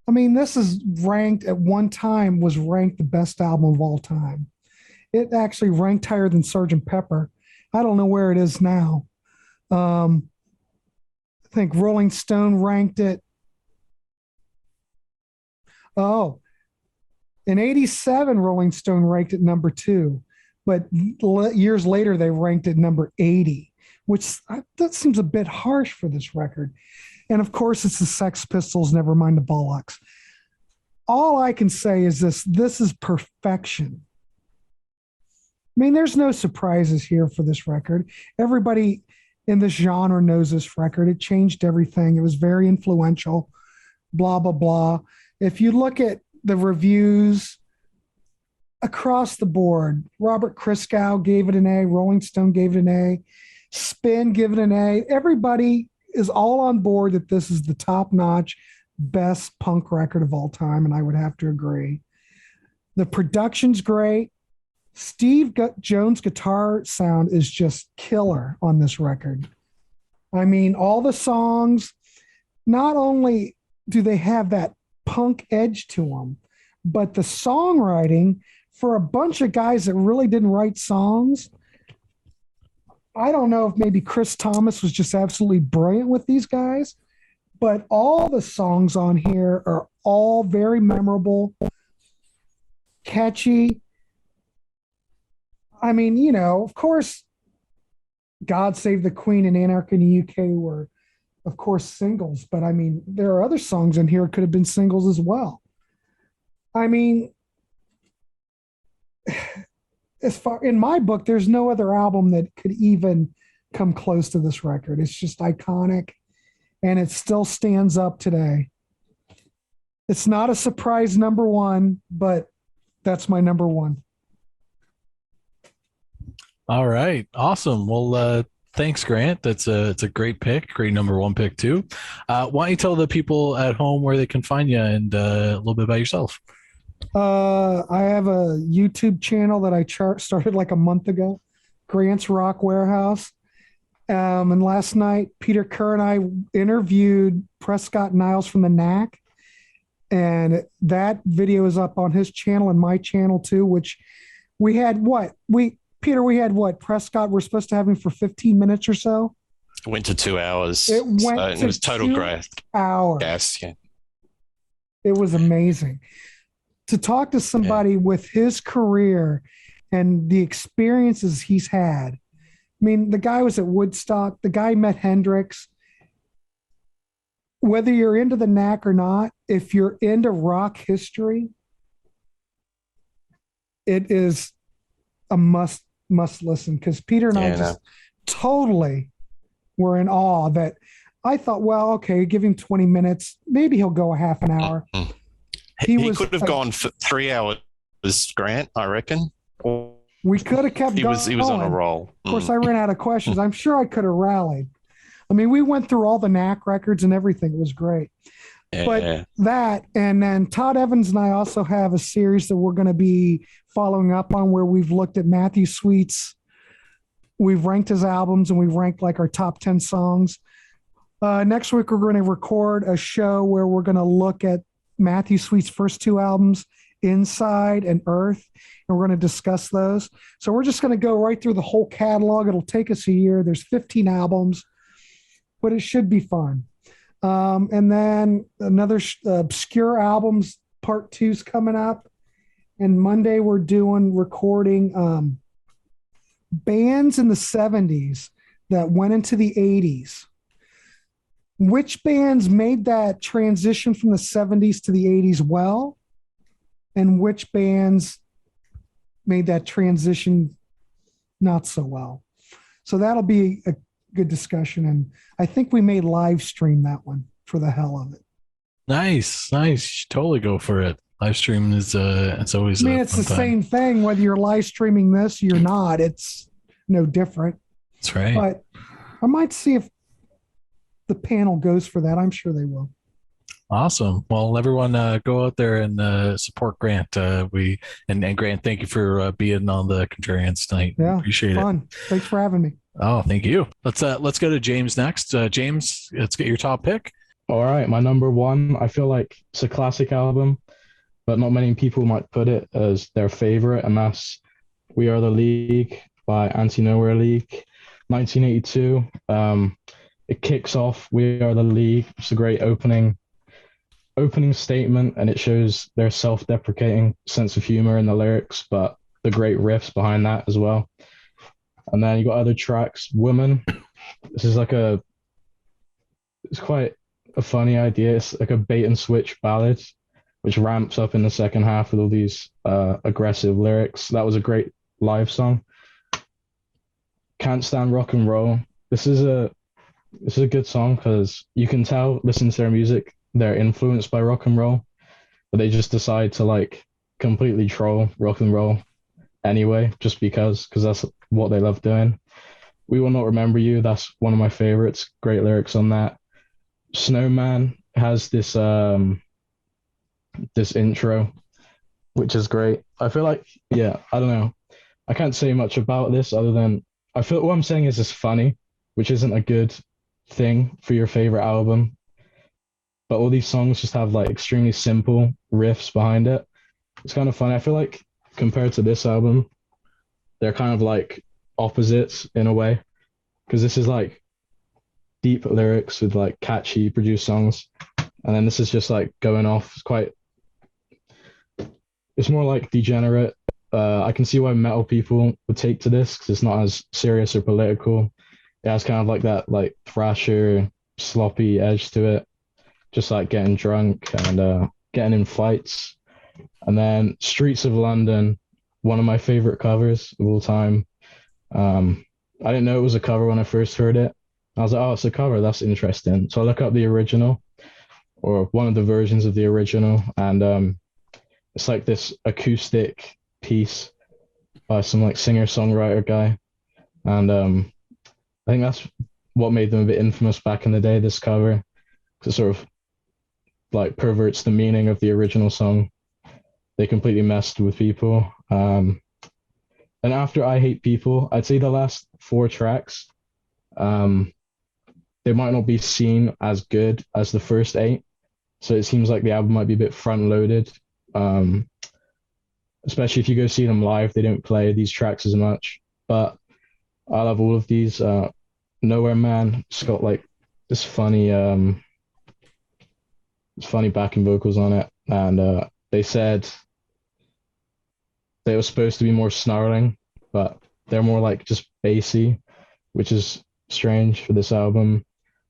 I mean, this is ranked at one time, was ranked the best album of all time. It actually ranked higher than Sgt. Pepper. I don't know where it is now. I think Rolling Stone ranked it. Oh, in 87, Rolling Stone ranked it number 2. But years later, they ranked it number 80, which that seems a bit harsh for this record. And of course, it's the Sex Pistols, never mind the Bollocks. All I can say is this is perfection. I mean, there's no surprises here for this record. Everybody in this genre knows this record. It changed everything. It was very influential, blah, blah, blah. If you look at the reviews across the board, Robert Christgau gave it an A, Rolling Stone gave it an A, Spin gave it an A. Everybody is all on board that this is the top-notch, best punk record of all time, and I would have to agree. The production's great. Steve Jones' guitar sound is just killer on this record. I mean, all the songs, not only do they have that punk edge to them, but the songwriting for a bunch of guys that really didn't write songs. I don't know if maybe Chris Thomas was just absolutely brilliant with these guys, but all the songs on here are all very memorable, catchy. I mean, you know, of course, God Save the Queen and Anarchy in the UK were, of course, singles, but I mean, there are other songs in here that could have been singles as well. I mean, as far in my book, there's no other album that could even come close to this record. It's just iconic, and it still stands up today. It's not a surprise number 1, but that's my number 1. All right. Awesome. Well, thanks, Grant. It's a great pick. Great number 1 pick too. Why don't you tell the people at home where they can find you and a little bit about yourself? I have a YouTube channel that I started like a month ago, Grant's Rock Warehouse. And last night, Peter Kerr and I interviewed Prescott Niles from the Knack. And that video is up on his channel and my channel too, which we had Prescott, we're supposed to have him for 15 minutes or so. It went to 2 hours. It was total great. Hours. Yes, yeah. It was amazing. To talk to somebody with his career and the experiences he's had. I mean, the guy was at Woodstock. The guy met Hendrix. Whether you're into the Knack or not, if you're into rock history, it is a must listen, because Peter and I just totally were in awe that I thought, well, okay, give him 20 minutes. Maybe he'll go a half an hour. He could have gone for 3 hours, Grant, I reckon. We could have kept going. He was on a roll. Of course, I ran out of questions. I'm sure I could have rallied. I mean, we went through all the Knack records and everything. It was great. Yeah. But that, and then Todd Evans and I also have a series that we're going to be following up on, where we've looked at Matthew Sweet's, we've ranked his albums, and we've ranked like our top 10 songs. Next week, we're going to record a show where we're going to look at Matthew Sweet's first 2 albums Inside, and Earth. And we're going to discuss those. So we're just going to go right through the whole catalog. It'll take us a year. There's 15 albums, but it should be fun. And then another obscure albums part 2's coming up. And Monday we're doing recording bands in the 70s that went into the 80s. Which bands made that transition from the 70s to the 80s well, and which bands made that transition not so well. So that'll be a good discussion, and I think we may live stream that one for the hell of it. Nice. You should totally go for it. Live stream is it's always. I mean, it's the same thing whether you're live streaming this or you're not. It's no different. That's right. But I might see if the panel goes for that. I'm sure they will. Awesome. Well, everyone, go out there and support Grant. And Grant, thank you for being on the Contrarians tonight. Yeah, appreciate fun. it. Thanks for having me. Oh, thank you. Let's go to James next. James, let's get your top pick. All right, my number one. I feel like it's a classic album, but not many people might put it as their favorite, and that's "We Are the League" by Anti-Nowhere League, 1982. It kicks off "We Are the League." It's a great opening statement, and it shows their self-deprecating sense of humor in the lyrics, but the great riffs behind that as well. And then you got other tracks. "Woman." This is it's quite a funny idea. It's like a bait and switch ballad, which ramps up in the second half with all these aggressive lyrics. That was a great live song. "Can't Stand Rock and Roll." This is a good song because you can tell, listen to their music, they're influenced by rock and roll, but they just decide to like completely troll rock and roll anyway, just because that's what they love doing. "We Will Not Remember You." That's one of my favorites. Great lyrics on that. "Snowman" has this intro, which is great. I feel like, I don't know. I can't say much about this other than I feel what I'm saying is it's funny, which isn't a good thing for your favorite album. But all these songs just have like extremely simple riffs behind it. It's kind of fun. I feel like compared to this album, they're kind of like opposites in a way, because this is like deep lyrics with like catchy produced songs, and then this is just like going off. It's more like degenerate. I can see why metal people would take to this because it's not as serious or political. It has kind of like that like thrasher, sloppy edge to it, just like getting drunk and getting in fights. And then "Streets of London," one of my favorite covers of all time. I didn't know it was a cover when I first heard it. I was like, oh, it's a cover. That's interesting. So I look up the original, or one of the versions of the original, and it's like this acoustic piece by some like singer-songwriter guy. And I think that's what made them a bit infamous back in the day, this cover, because it sort of like perverts the meaning of the original song. They completely messed with people. And after "I Hate People," I'd say the last 4 tracks, they might not be seen as good as the first 8. So it seems like the album might be a bit front-loaded. Especially if you go see them live, they don't play these tracks as much. But I love all of these. "Nowhere Man," it's got like this funny backing vocals on it. And they said they were supposed to be more snarling, but they're more like just bassy, which is strange for this album.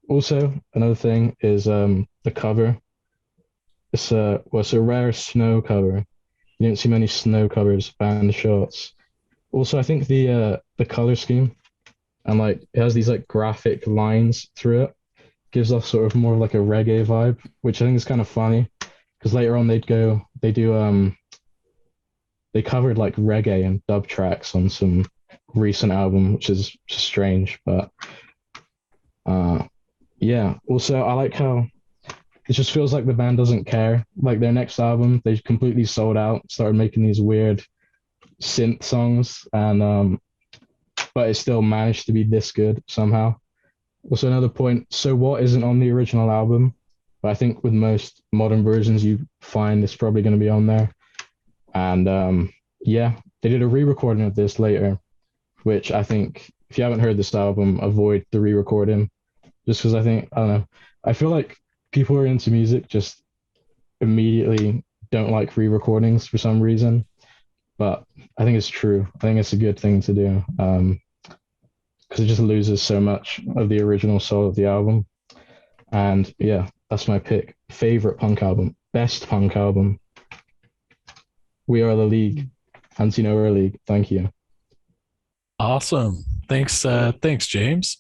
Also, another thing is the cover. It's a rare Snow cover. You don't see many Snow covers, band shorts. Also, I think the color scheme and like it has these like graphic lines through it, gives off sort of more like a reggae vibe, which I think is kind of funny because later on they covered like reggae and dub tracks on some recent album, which is just strange, but also I like how it just feels like the band doesn't care. Like their next album, they completely sold out, started making these weird synth songs, and but it still managed to be this good somehow. Also, another point, "So What" isn't on the original album, but I think with most modern versions you find it's probably going to be on there. And yeah, they did a re-recording of this later, which I think if you haven't heard this album, avoid the re-recording, just because I don't know, I feel like people who are into music just immediately don't like re-recordings for some reason, but I think it's true. I think it's a good thing to do, because it just loses so much of the original soul of the album. And yeah, that's my pick. Favorite punk album, best punk album. We Are the League, Anti Nowhere League. Thank you. Awesome. Thanks, James.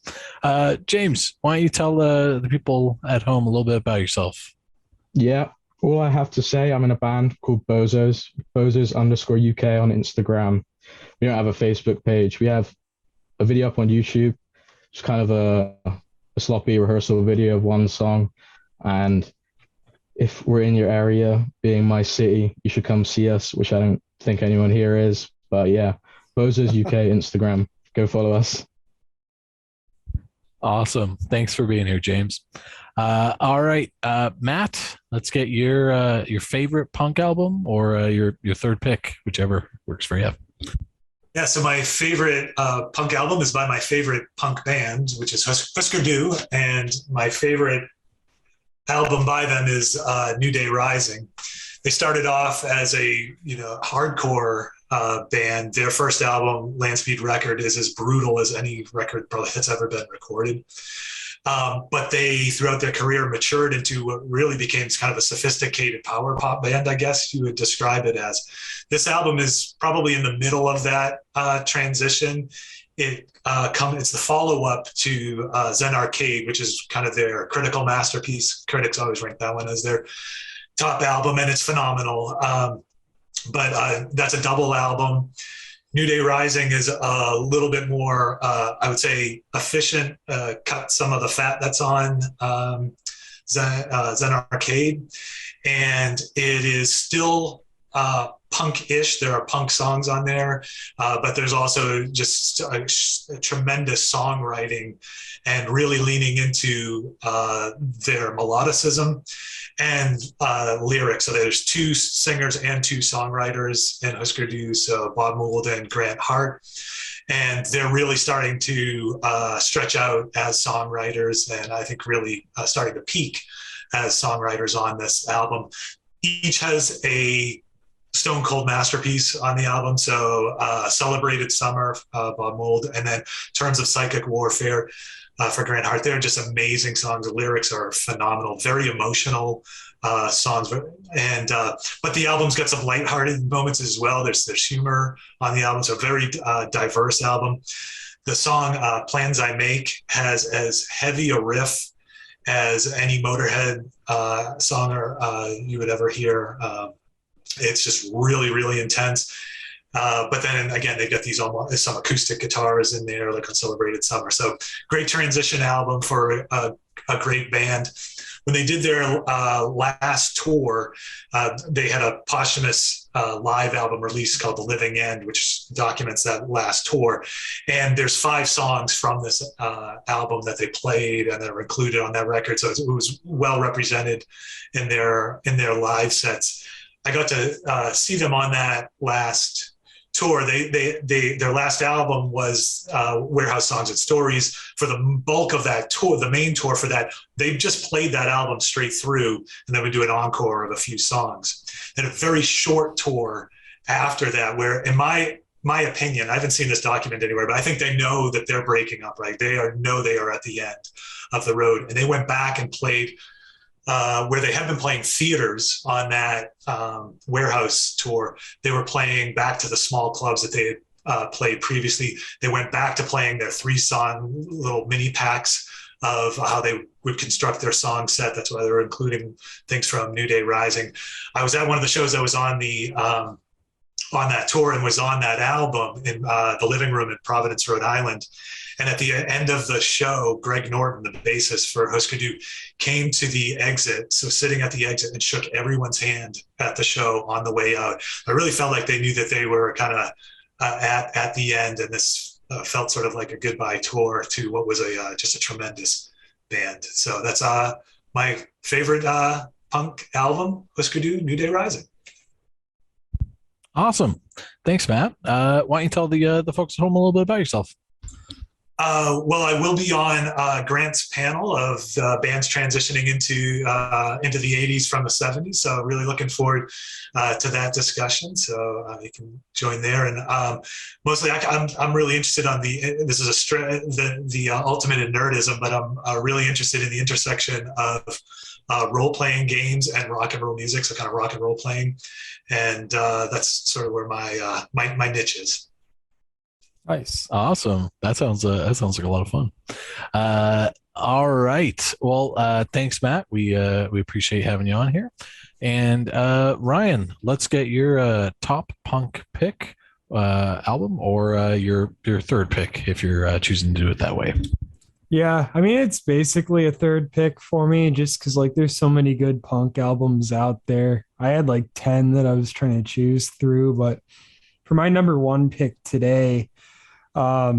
James, why don't you tell the people at home a little bit about yourself? Yeah, all I have to say, I'm in a band called Bozos, Bozos_UK on Instagram. We don't have a Facebook page. We have a video up on YouTube. It's kind of a sloppy rehearsal video of one song. And if we're in your area, being my city, you should come see us, which I don't think anyone here is. But yeah, Bozos UK Instagram. Go follow us. Awesome. Thanks for being here, James. All right, Matt, let's get your favorite punk album or your third pick, whichever works for you. Yeah, so my favorite punk album is by my favorite punk band, which is Husker Du, and my favorite album by them is New Day Rising. They started off as a hardcore band. Their first album, Landspeed Record, is as brutal as any record probably that's ever been recorded. But they, throughout their career, matured into what really became kind of a sophisticated power pop band, I guess you would describe it as. This album is probably in the middle of that transition. It's the follow-up to Zen Arcade, which is kind of their critical masterpiece. Critics always rank that one as their top album, and it's phenomenal. But that's a double album. New Day Rising is a little bit more, I would say, efficient, cut some of the fat that's on Zen Arcade. And it is still punk-ish. There are punk songs on there, but there's also just a tremendous songwriting and really leaning into their melodicism and lyrics. So there's two singers and two songwriters in Husker Du, so Bob Mould and Grant Hart. And they're really starting to stretch out as songwriters, and I think really starting to peak as songwriters on this album. Each has a stone cold masterpiece on the album. So Celebrated Summer, Bob Mould, and then Terms of Psychic Warfare for Grant Hart. They're just amazing songs. The lyrics are phenomenal, very emotional songs. And but the album's got some lighthearted moments as well. There's humor on the album. So a very diverse album. The song Plans I Make has as heavy a riff as any Motorhead song you would ever hear. It's just really, really intense. But then again, they've got some acoustic guitars in there, like on Celebrated Summer. So great transition album for a great band. When they did their last tour, they had a posthumous live album release called The Living End, which documents that last tour. And there's 5 songs from this album that they played and that are included on that record. So it was well represented in their live sets. I got to see them on that last tour. Their last album was Warehouse Songs and Stories. For the bulk of that tour, the main tour for that, they just played that album straight through, and then we do an encore of a few songs. Then a very short tour after that, where in my opinion, I haven't seen this document anywhere, but I think they know that they're breaking up, right? They are at the end of the road, and they went back and played where they had been playing theaters on that Warehouse tour. They were playing back to the small clubs that they had played previously. They went back to playing their 3-song little mini packs of how they would construct their song set. That's why they were including things from New Day Rising. I was at one of the shows that was on that tour and was on that album in the living room in Providence, Rhode Island. And at the end of the show, Greg Norton, the bassist for Husker Du, came to the exit, so sitting at the exit, and shook everyone's hand at the show on the way out. I really felt like they knew that they were kind of at the end, and this felt sort of like a goodbye tour to what was just a tremendous band. So that's my favorite punk album, Husker Du, New Day Rising. Awesome. Thanks, Matt. Why don't you tell the folks at home a little bit about yourself? Well, I will be on Grant's panel of bands transitioning into the 80s from the 70s. So really looking forward to that discussion. So you can join there. And mostly, I'm really interested on this is the ultimate in nerdism, but I'm really interested in the intersection of role playing games and rock and roll music. So kind of rock and roll playing, and that's sort of where my niche is. Nice. Awesome. That sounds like a lot of fun. All right. Well, thanks, Matt. We appreciate having you on here. And Ryan, let's get your top punk pick album, or your third pick if you're choosing to do it that way. Yeah, I mean, it's basically a third pick for me just because like there's so many good punk albums out there. I had like 10 that I was trying to choose through, but for my number one pick today, I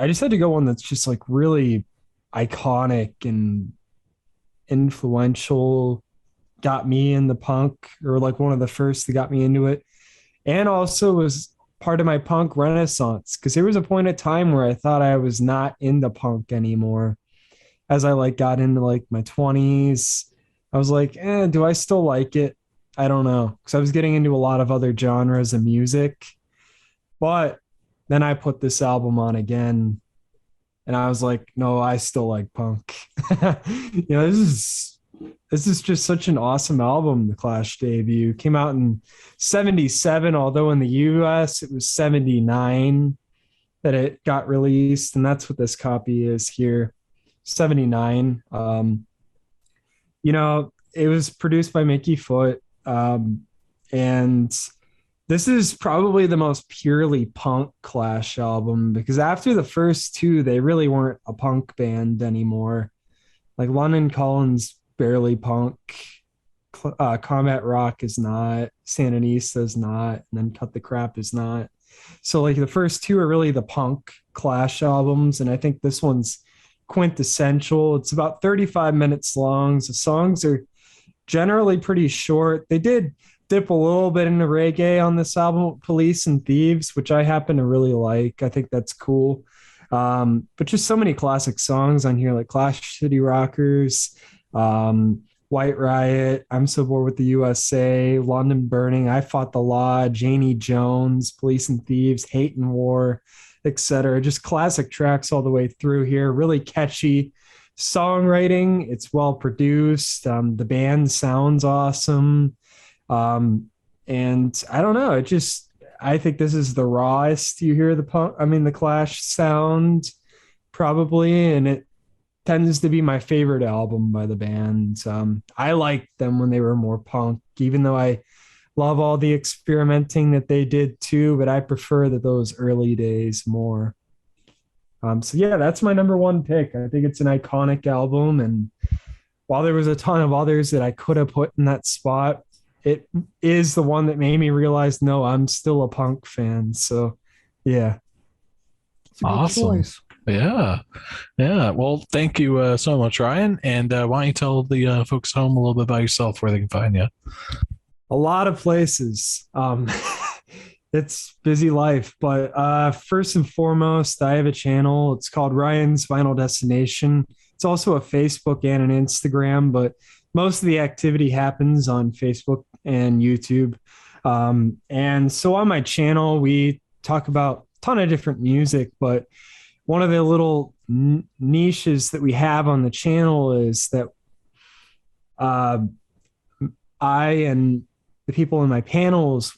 just had to go one that's just like really iconic and influential, got me in the punk, or like one of the first that got me into it, and also was part of my punk renaissance, because there was a point of time where I thought I was not into punk anymore. As I like got into like my 20s, I was like, do I still like it? I don't know, because I was getting into a lot of other genres of music. But then I put this album on again, and I was like, no, I still like punk. This is just such an awesome album. The Clash debut came out in 77, although in the US it was 79 that it got released, and that's what this copy is here, 79. It was produced by Mickey Foote, and this is probably the most purely punk Clash album, because after the first two, they really weren't a punk band anymore. Like London Callin's barely punk, Combat Rock is not, Sandinista is not, and then Cut the Crap is not. So like the first two are really the punk Clash albums, and I think this one's quintessential. It's about 35 minutes long. The songs are generally pretty short. They did dip a little bit into reggae on this album, Police and Thieves, which I happen to really like. I think that's cool. But just so many classic songs on here, like Clash City Rockers, White Riot, I'm So Bored with the USA, London Burning, I Fought the Law, Janie Jones, Police and Thieves, Hate and War, etc. Just classic tracks all the way through here. Really catchy songwriting. It's well produced. The band sounds awesome. And I don't know, I think this is the rawest you hear the Clash sound, probably, and it tends to be my favorite album by the band. I liked them when they were more punk, even though I love all the experimenting that they did too, but I prefer those early days more. So yeah, that's my number one pick. I think it's an iconic album, and while there was a ton of others that I could have put in that spot, it is the one that made me realize, no, I'm still a punk fan. So yeah. It's a good Awesome. choice. Yeah. Well, thank you so much, Ryan. And why don't you tell the folks home a little bit about yourself, where they can find you? A lot of places. It's busy life, but first and foremost, I have a channel. It's called Ryan's Final Destination. It's also a Facebook and an Instagram, but most of the activity happens on Facebook and YouTube. And so on my channel, we talk about a ton of different music, but one of the little niches that we have on the channel is that I and the people in my panels,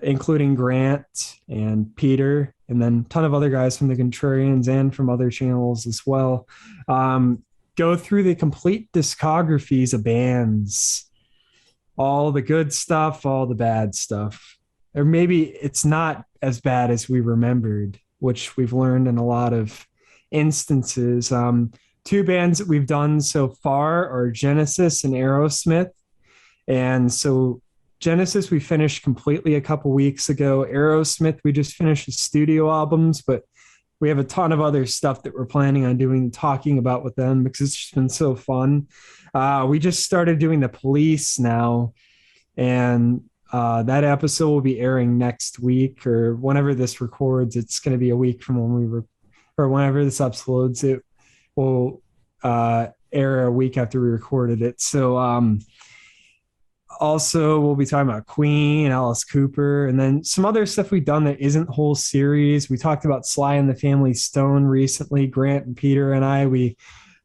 including Grant and Peter, and then a ton of other guys from the Contrarians and from other channels as well, go through the complete discographies of bands, all the good stuff, all the bad stuff. Or maybe it's not as bad as we remembered, which we've learned in a lot of instances. Two bands that we've done so far are Genesis and Aerosmith. And so Genesis, we finished completely a couple weeks ago. Aerosmith, we just finished the studio albums, but we have a ton of other stuff that we're planning on doing, talking about with them, because it's just been so fun. We just started doing the Police now, and That episode will be airing next week, or whenever this records. It's going to be a week from when or whenever this uploads. It will air a week after we recorded it. So also we'll be talking about Queen, Alice Cooper, and then some other stuff we've done that isn't whole series. We talked about Sly and the Family Stone recently. Grant and Peter and I, we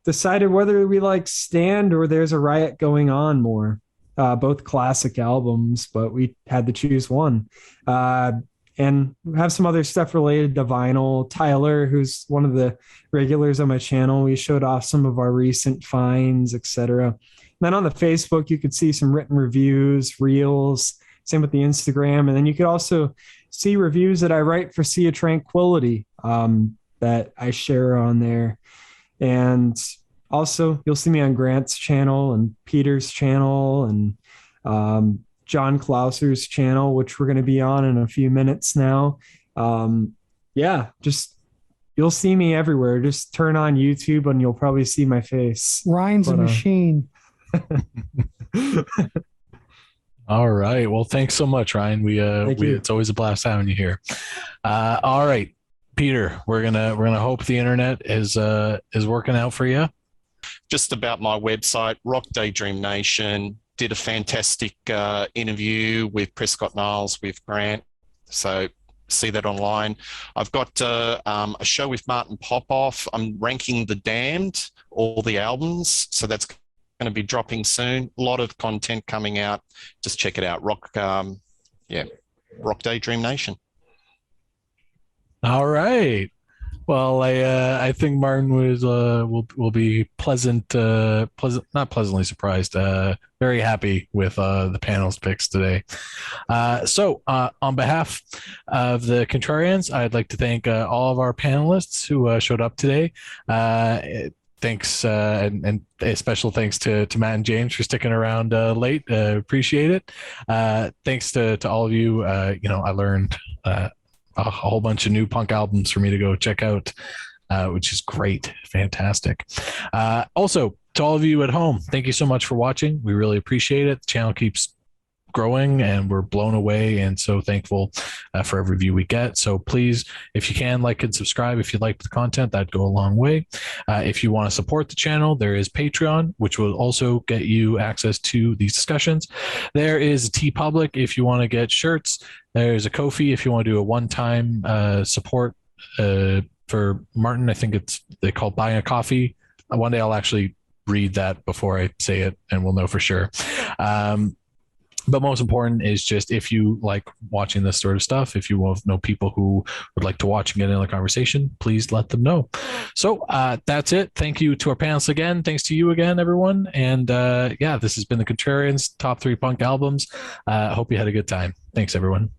decided whether we like Stand or There's a Riot Going On more. Both classic albums, but we had to choose one. And we have some other stuff related to vinyl. Tyler, who's one of the regulars on my channel, we showed off some of our recent finds, etc. Then on the Facebook, you could see some written reviews, reels, same with the Instagram. And then you could also see reviews that I write for Sea of Tranquility that I share on there. And also, you'll see me on Grant's channel and Peter's channel and John Clauser's channel, which we're going to be on in a few minutes now. Just you'll see me everywhere. Just turn on YouTube and you'll probably see my face. Ryan's a machine. All right. Well, thanks so much, Ryan. It's always a blast having you here. All right, Peter, we're gonna hope the internet is working out for you. Just about my website, Rock Daydream Nation. Did a fantastic interview with Prescott Niles with Grant. So see that online. I've got a show with Martin Popoff. I'm ranking The Damned, all the albums. So that's going to be dropping soon. A lot of content coming out. Just check it out. Rock Daydream Nation. All right. Well, I think Martin will be not pleasantly surprised. Very happy with the panel's picks today. So on behalf of the Contrarians, I'd like to thank all of our panelists who showed up today. Thanks and a special thanks to Matt and James for sticking around late. Appreciate it. Thanks to all of you. I learned a whole bunch of new punk albums for me to go check out, which is great. Fantastic. Also, to all of you at home, thank you so much for watching. We really appreciate it. The channel keeps growing and we're blown away and so thankful for every view we get. So please, if you can, like and subscribe if you like the content. That'd go a long way. If you want to support the channel, there is Patreon, which will also get you access to these discussions. There is TeePublic if you want to get shirts. There's a Ko-fi if you want to do a one-time support for Martin. I think they call buying a coffee. One day I'll actually read that before I say it and we'll know for sure. But most important is just if you like watching this sort of stuff, if you know people who would like to watch and get in the conversation, please let them know. So that's it. Thank you to our panelists again. Thanks to you again, everyone. And this has been the Contrarians Top 3 Punk Albums. Hope you had a good time. Thanks, everyone.